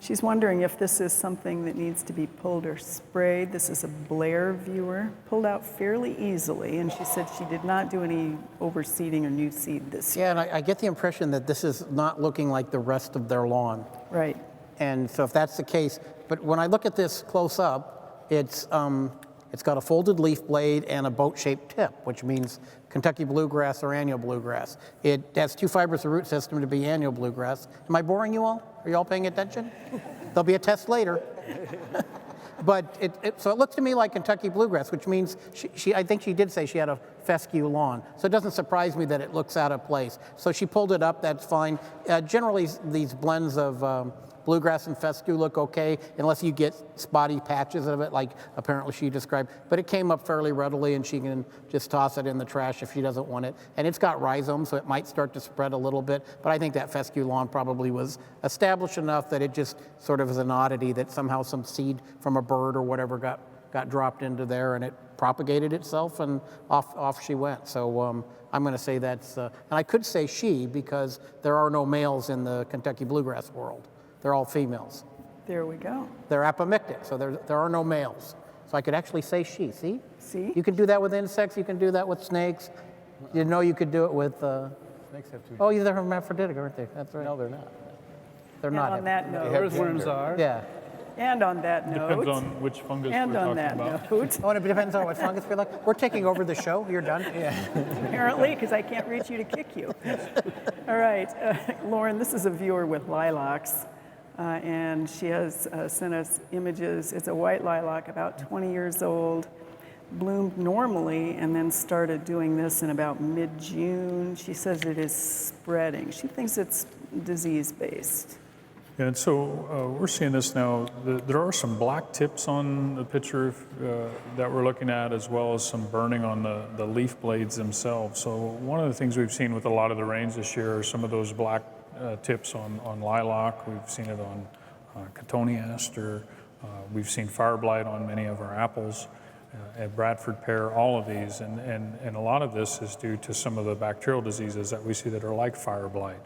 She's wondering if this is something that needs to be pulled or sprayed. This is a Blair viewer, pulled out fairly easily, and she said she did not do any overseeding or new seed this year. Yeah, and I get the impression that this is not looking like the rest of their lawn. Right. And so if that's the case, but when I look at this close up, it's got a folded leaf blade and a boat-shaped tip, which means Kentucky bluegrass or annual bluegrass. It has 2 fibers of root system to be annual bluegrass. Am I boring you all? Are you all paying attention? There'll be a test later. But so it looked to me like Kentucky bluegrass, which means I think she did say she had a fescue lawn. So it doesn't surprise me that it looks out of place. So she pulled it up, that's fine. Generally, these blends of bluegrass and fescue look okay, unless you get spotty patches of it, like apparently she described. But it came up fairly readily, and she can just toss it in the trash if she doesn't want it. And it's got rhizomes, so it might start to spread a little bit. But I think that fescue lawn probably was established enough that it just sort of is an oddity that somehow some seed from a bird or whatever got dropped into there, and it propagated itself, and off she went. So I'm going to say that's, and I could say she, because there are no males in the Kentucky bluegrass world. They're all females. There we go. They're apomictic, so there are no males. So I could actually say she, see? See? You can do that with insects, you can do that with snakes. You know you could do it with... Snakes have 2. Oh, they're hermaphroditic, aren't they? That's right. No, they're not. They're And not. on that note, Earthworms are. Yeah. and on that Depends note, on which fungus and we're on talking that about. note, Oh, and it depends on what fungus we like. We're taking over the show. You're done? Yeah. apparently, because I can't reach you to kick you. All right, Lauren, this is a viewer with lilacs. And she has sent us images. It's a white lilac, about 20 years old, bloomed normally, and then started doing this in about mid-June. She says it is spreading. She thinks it's disease-based. And so we're seeing this now. There are some black tips on the picture that we're looking at, as well as some burning on the leaf blades themselves. So one of the things we've seen with a lot of the rains this year are some of those black tips on lilac. We've seen it on cotoneaster. We've seen fire blight on many of our apples, at Bradford pear, all of these. And a lot of this is due to some of the bacterial diseases that we see that are like fire blight.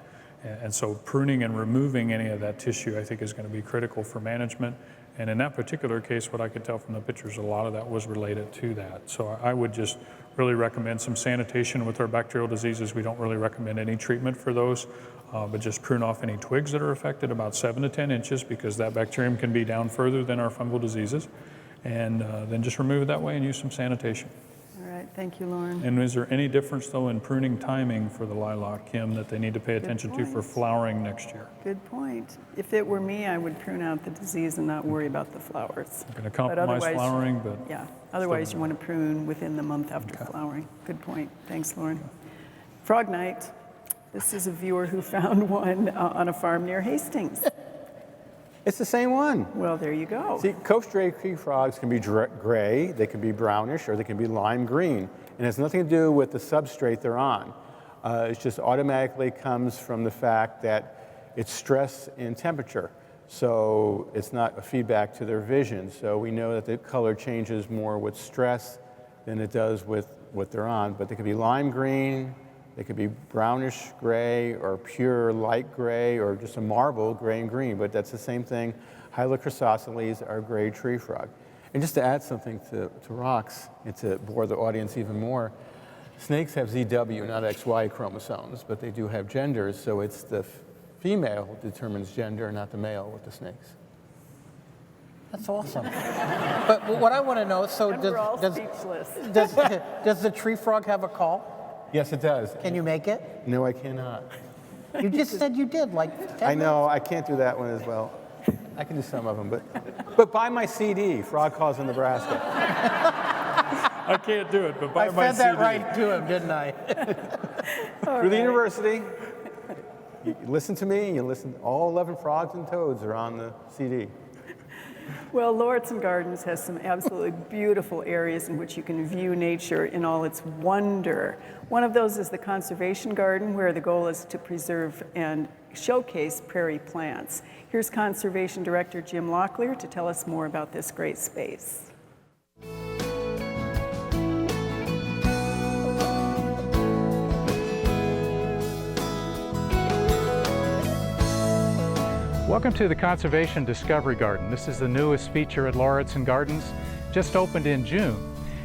And so pruning and removing any of that tissue, I think, is going to be critical for management. And in that particular case, what I could tell from the pictures, a lot of that was related to that. So I would just really recommend some sanitation with our bacterial diseases. We don't really recommend any treatment for those, but just prune off any twigs that are affected about 7 to 10 inches, because that bacterium can be down further than our fungal diseases. And then just remove it that way and use some sanitation. All right, thank you, Lauren. And is there any difference, though, in pruning timing for the lilac, Kim, that they need to pay attention to for point. flowering next year? Good point. If it were me, I would prune out the disease and not worry about the flowers. Going to compromise otherwise- flowering, but Yeah, otherwise you want to prune within the month after flowering. Good point. Thanks, Lauren. Frog night. This is a viewer who found one on a farm near Hastings. It's the same one. Well, there you go. See, Coast Gray Creek frogs can be gray, they can be brownish, or they can be lime green. And it has nothing to do with the substrate they're on. It just automatically comes from the fact that it's stress and temperature. So it's not a feedback to their vision. So we know that the color changes more with stress than it does with what they're on. But they could be lime green, They could be brownish gray or pure light gray or just a marble gray and green, but that's the same thing. Hyla chrysosceles are gray tree frog. And just to add something to rocks and to bore the audience even more, snakes have ZW, not XY chromosomes, but they do have genders, so it's the female who determines gender, not the male with the snakes. That's awesome. But what I want to know, so And we're all speechless. does the tree frog have a call? Yes, it does. Can you make it? No, I cannot. You just said you did, like 10 I know, I can't do that one as well. I can do some of them, but buy my CD, Frog Calls in Nebraska. I can't do it, but buy I my fed that CD. right to him, didn't I? Through the university, you listen to me, you listen, all 11 frogs and toads are on the CD. Well, Lauritzen Gardens has some absolutely beautiful areas in which you can view nature in all its wonder. One of those is the Conservation Garden, where the goal is to preserve and showcase prairie plants. Here's Conservation Director Jim Locklear to tell us more about this great space. Welcome to the Conservation Discovery Garden. This is the newest feature at Lauritzen Gardens, just opened in June.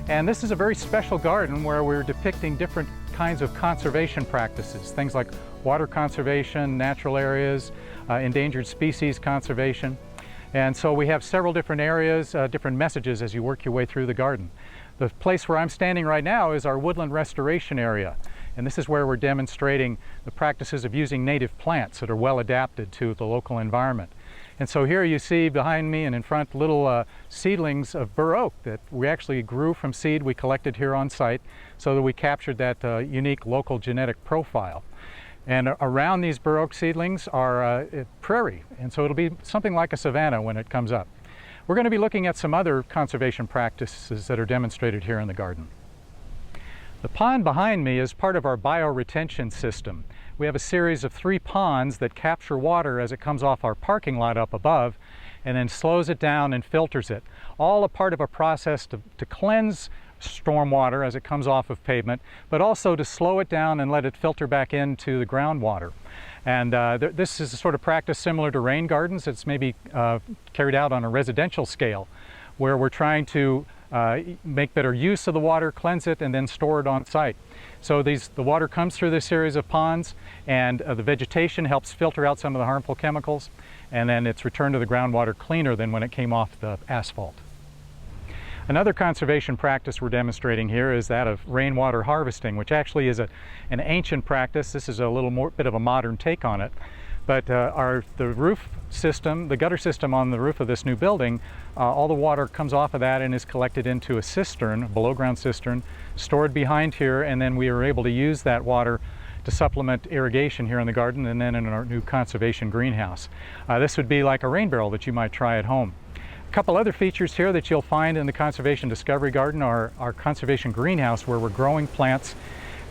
And this is a very special garden where we're depicting different kinds of conservation practices, things like water conservation, natural areas, endangered species conservation. And so we have several different areas, different messages as you work your way through the garden. The place where I'm standing right now is our woodland restoration area. And this is where we're demonstrating the practices of using native plants that are well adapted to the local environment. And so here you see behind me and in front little seedlings of bur oak that we actually grew from seed we collected here on site so that we captured that unique local genetic profile. And around these bur oak seedlings are prairie, and so it'll be something like a savanna when it comes up. We're going to be looking at some other conservation practices that are demonstrated here in the garden. The pond behind me is part of our bioretention system. We have a series of 3 ponds that capture water as it comes off our parking lot up above and then slows it down and filters it. All a part of a process to cleanse storm water as it comes off of pavement, but also to slow it down and let it filter back into the groundwater. And this is a sort of practice similar to rain gardens. It's maybe carried out on a residential scale where we're trying to make better use of the water, cleanse it, and then store it on site. So the water comes through this series of ponds, and the vegetation helps filter out some of the harmful chemicals, and then it's returned to the groundwater cleaner than when it came off the asphalt. Another conservation practice we're demonstrating here is that of rainwater harvesting, which actually is an ancient practice. This is a little more bit of a modern take on it. But the roof system, the gutter system on the roof of this new building, all the water comes off of that and is collected into a cistern, a below ground cistern, stored behind here, and then we are able to use that water to supplement irrigation here in the garden and then in our new conservation greenhouse. This would be like a rain barrel that you might try at home. A couple other features here that you'll find in the Conservation Discovery Garden are our conservation greenhouse, where we're growing plants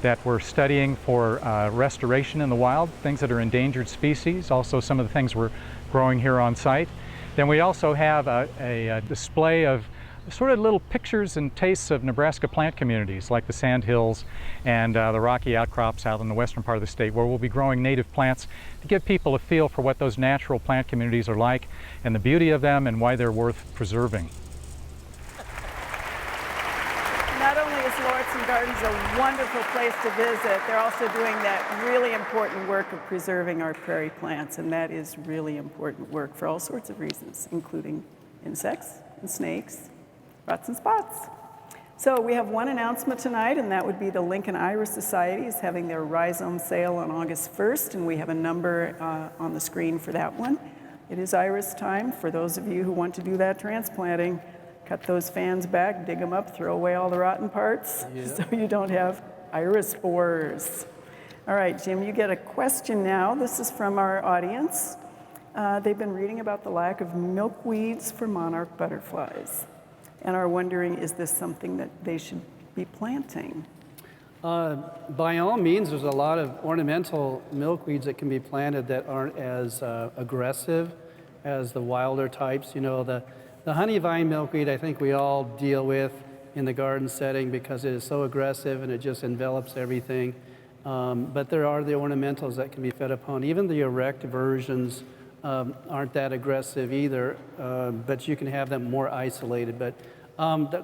that we're studying for restoration in the wild, things that are endangered species, also some of the things we're growing here on site. Then we also have a display of sort of little pictures and tastes of Nebraska plant communities like the sand hills and the rocky outcrops out in the western part of the state, where we'll be growing native plants to give people a feel for what those natural plant communities are like and the beauty of them and why they're worth preserving. Not only is Lauritzen Gardens a wonderful place to visit, they're also doing that really important work of preserving our prairie plants, and that is really important work for all sorts of reasons, including insects and snakes, rots and spots. So we have one announcement tonight, and that would be the Lincoln Iris Society is having their rhizome sale on August 1st, and we have a number on the screen for that one. It is iris time for those of you who want to do that transplanting. Cut those fans back, dig them up, throw away all the rotten parts so you don't have iris spores. All right, Jim, you get a question now. This is from our audience. They've been reading about the lack of milkweeds for monarch butterflies and are wondering, is this something that they should be planting? By all means, there's a lot of ornamental milkweeds that can be planted that aren't as aggressive as the wilder types. You know, the honey vine milkweed, I think we all deal with in the garden setting because it is so aggressive and it just envelops everything. But there are the ornamentals that can be fed upon. Even the erect versions aren't that aggressive either, but you can have them more isolated. But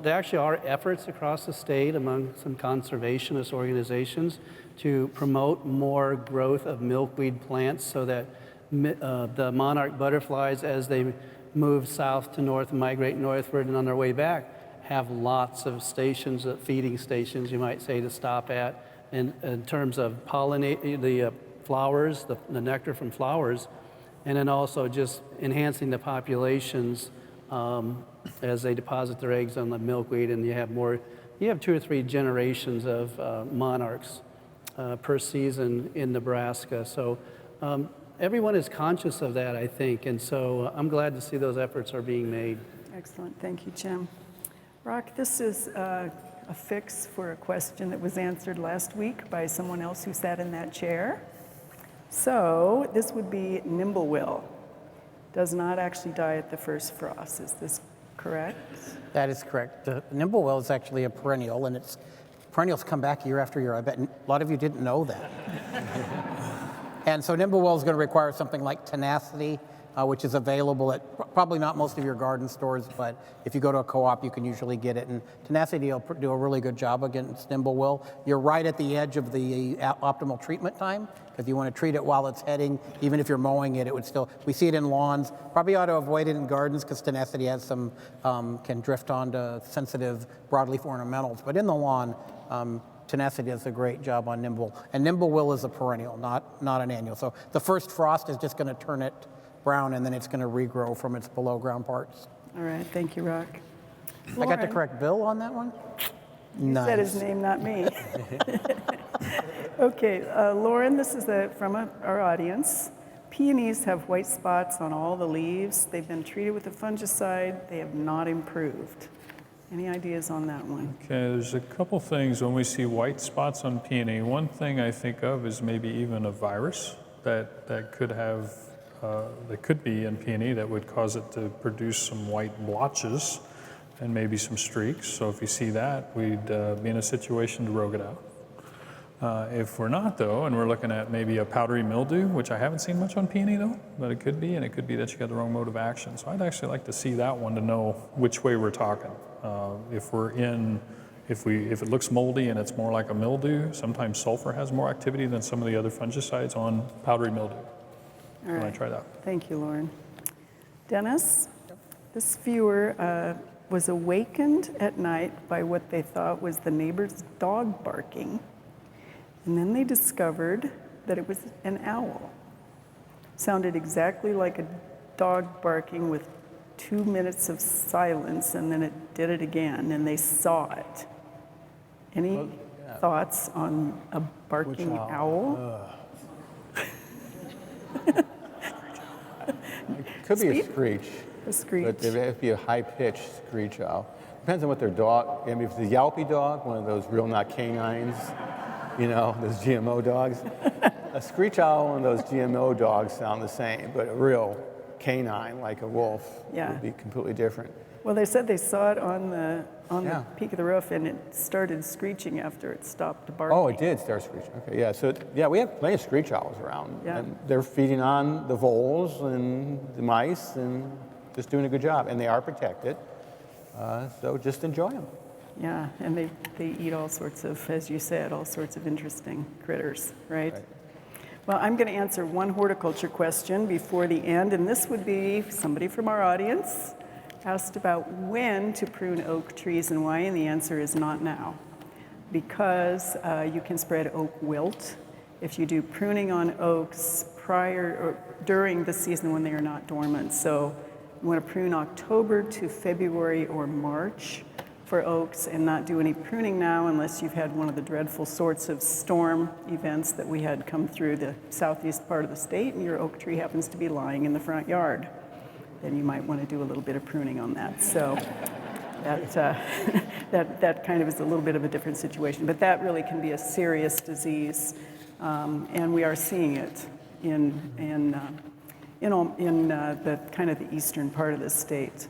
there actually are efforts across the state among some conservationist organizations to promote more growth of milkweed plants so that the monarch butterflies, as they move south to north and migrate northward and on their way back, have lots of stations, feeding stations, you might say, to stop at in terms of pollinate the flowers, the nectar from flowers, and then also just enhancing the populations as they deposit their eggs on the milkweed, and you have 2 or 3 generations of monarchs per season in Nebraska. So everyone is conscious of that, I think, and so I'm glad to see those efforts are being made. Excellent, thank you, Jim. Rock, this is a fix for a question that was answered last week by someone else who sat in that chair. So this would be nimblewill. Does not actually die at the first frost. Is this correct? That is correct. The nimblewill is actually a perennial, and perennials come back year after year. I bet a lot of you didn't know that. And so nimblewill is going to require something like tenacity, which is available at probably not most of your garden stores, but if you go to a co-op, you can usually get it. And tenacity will do a really good job against nimblewill. You're right at the edge of the optimal treatment time, because you want to treat it while it's heading. Even if you're mowing it, it would still, we see it in lawns. Probably ought to avoid it in gardens because tenacity has some, can drift onto sensitive broadleaf ornamentals. But in the lawn, tenacity does a great job on nimblewill. And nimblewill is a perennial, not an annual. So the first frost is just going to turn it brown, and then it's going to regrow from its below ground parts. All right, thank you, Rock. I got the correct Bill on that one? You said his name, not me. Okay, Lauren, this is from our audience. Peonies have white spots on all the leaves. They've been treated with a fungicide. They have not improved. Any ideas on that one? Okay, there's a couple things when we see white spots on peony. One thing I think of is maybe even a virus that could have, that could be in peony that would cause it to produce some white blotches and maybe some streaks. So if you see that, we'd be in a situation to rogue it out. If we're not, though, and we're looking at maybe a powdery mildew, which I haven't seen much on peony, though, but it could be, and it could be that you got the wrong mode of action. So I'd actually like to see that one to know which way we're talking. If it looks moldy and it's more like a mildew, sometimes sulfur has more activity than some of the other fungicides on powdery mildew. All right. I try that. Thank you, Lauren. Dennis, this viewer was awakened at night by what they thought was the neighbor's dog barking. And then they discovered that it was an owl. Sounded exactly like a dog barking with 2 minutes of silence, and then it did it again, and they saw it. Any thoughts on a barking owl? It could be a screech. A screech. But it would be a high-pitched screech owl. Depends on what their dog, I mean, if it's a yelpy dog, one of those real not canines, you know, those GMO dogs. A screech owl and those GMO dogs sound the same, but a real canine, like a wolf, would be completely different. Well, they said they saw it on the peak of the roof, and it started screeching after it stopped barking. Oh, it did start screeching. Okay, yeah. So, yeah, we have plenty of screech owls around. Yeah. And they're feeding on the voles and the mice and just doing a good job. And they are protected, so just enjoy them. Yeah, and they eat all sorts of, as you said, all sorts of interesting critters, right? Well, I'm going to answer one horticulture question before the end, and this would be somebody from our audience asked about when to prune oak trees and why, and the answer is not now. Because you can spread oak wilt if you do pruning on oaks prior or during the season when they are not dormant. So you want to prune October to February or March for oaks and not do any pruning now unless you've had one of the dreadful sorts of storm events that we had come through the southeast part of the state and your oak tree happens to be lying in the front yard. Then you might want to do a little bit of pruning on that. So that kind of is a little bit of a different situation. But that really can be a serious disease, and we are seeing it in the kind of the eastern part of the state.